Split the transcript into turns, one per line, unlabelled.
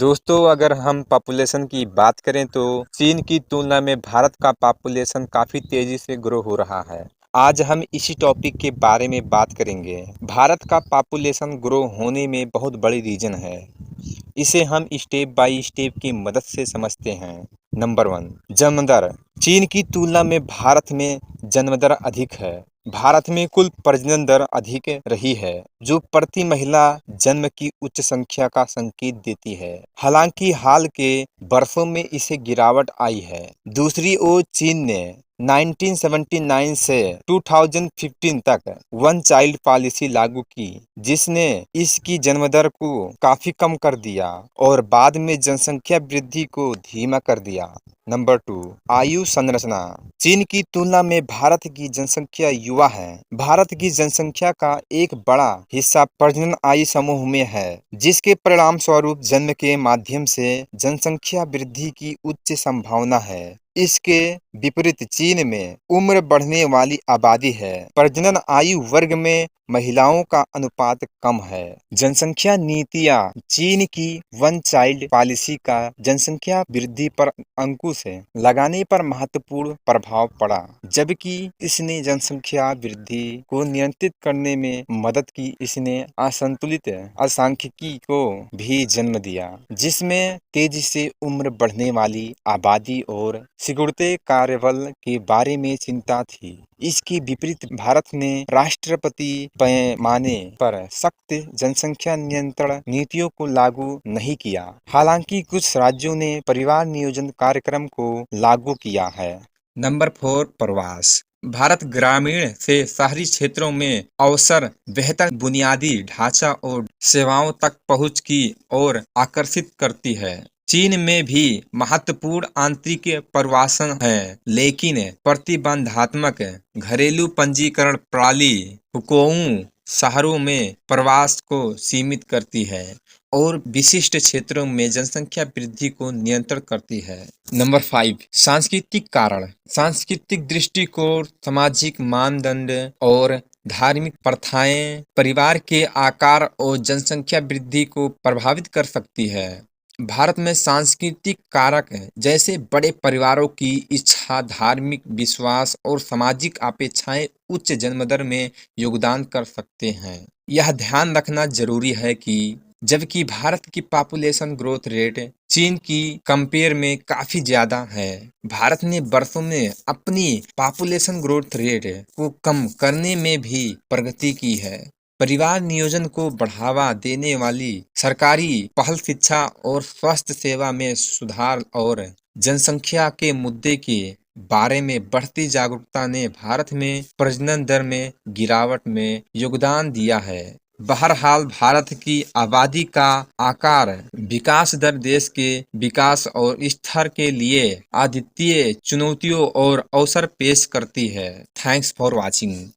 दोस्तों, अगर हम पॉपुलेशन की बात करें तो चीन की तुलना में भारत का पॉपुलेशन काफ़ी तेज़ी से ग्रो हो रहा है। आज हम इसी टॉपिक के बारे में बात करेंगे। भारत का पॉपुलेशन ग्रो होने में बहुत बड़ी रीज़न है। इसे हम स्टेप बाय स्टेप की मदद से समझते हैं। नंबर 1, जन्म दर। चीन की तुलना में भारत में जन्म दर अधिक है। भारत में कुल प्रजनन दर अधिक रही है, जो प्रति महिला जन्म की उच्च संख्या का संकेत देती है। हालांकि हाल के वर्षों में इसे गिरावट आई है। दूसरी ओर चीन ने 1979 से 2015 तक वन चाइल्ड पॉलिसी लागू की, जिसने इसकी जन्म दर को काफी कम कर दिया और बाद में जनसंख्या वृद्धि को धीमा कर दिया। नंबर 2, आयु संरचना। चीन की तुलना में भारत की जनसंख्या युवा है। भारत की जनसंख्या का एक बड़ा हिस्सा प्रजनन आयु समूह में है, जिसके परिणाम स्वरूप जन्म के माध्यम से जनसंख्या वृद्धि की उच्च संभावना है। इसके विपरीत चीन में उम्र बढ़ने वाली आबादी है। प्रजनन आयु वर्ग में महिलाओं का अनुपात कम है। जनसंख्या नीतियां। चीन की वन चाइल्ड पॉलिसी का जनसंख्या वृद्धि पर अंकुश लगाने पर महत्वपूर्ण प्रभाव पड़ा, जबकि इसने जनसंख्या वृद्धि को नियंत्रित करने में मदद की। इसने असंतुलित सांख्यिकी को भी जन्म दिया, जिसमें तेजी से उम्र बढ़ने वाली आबादी और सिकुड़ते कार्यबल के बारे में चिंता थी। इसके विपरीत भारत ने राष्ट्रपति पैमाने पर सख्त जनसंख्या नियंत्रण नीतियों को लागू नहीं किया। हालांकि कुछ राज्यों ने परिवार नियोजन कार्यक्रम को लागू किया है। नंबर 4, प्रवास। भारत ग्रामीण से शहरी क्षेत्रों में अवसर, बेहतर बुनियादी ढांचा और सेवाओं तक पहुंच की ओर आकर्षित करती है। चीन में भी महत्वपूर्ण आंतरिक प्रवासन है, लेकिन प्रतिबंधात्मक घरेलू पंजीकरण प्रणाली हुकुम शहरों में प्रवास को सीमित करती है और विशिष्ट क्षेत्रों में जनसंख्या वृद्धि को नियंत्रित करती है। नंबर 5, सांस्कृतिक कारण। सांस्कृतिक दृष्टिकोण, सामाजिक मानदंड और धार्मिक प्रथाएं परिवार के आकार और जनसंख्या वृद्धि को प्रभावित कर सकती है। भारत में सांस्कृतिक कारक जैसे बड़े परिवारों की इच्छा, धार्मिक विश्वास और सामाजिक अपेक्षाएं उच्च जन्म दर में योगदान कर सकते हैं। यह ध्यान रखना जरूरी है कि जबकि भारत की पॉपुलेशन ग्रोथ रेट चीन की कंपेयर में काफी ज्यादा है, भारत ने वर्षों में अपनी पॉपुलेशन ग्रोथ रेट को कम करने में भी प्रगति की है। परिवार नियोजन को बढ़ावा देने वाली सरकारी पहल शिक्षा और स्वास्थ्य सेवा में सुधार और जनसंख्या के मुद्दे के बारे में बढ़ती जागरूकता ने भारत में प्रजनन दर में गिरावट में योगदान दिया है। बहरहाल, भारत की आबादी का आकार, विकास दर देश के विकास और स्तर के लिए अद्वितीय चुनौतियों और अवसर पेश करती है। Thanks for watching.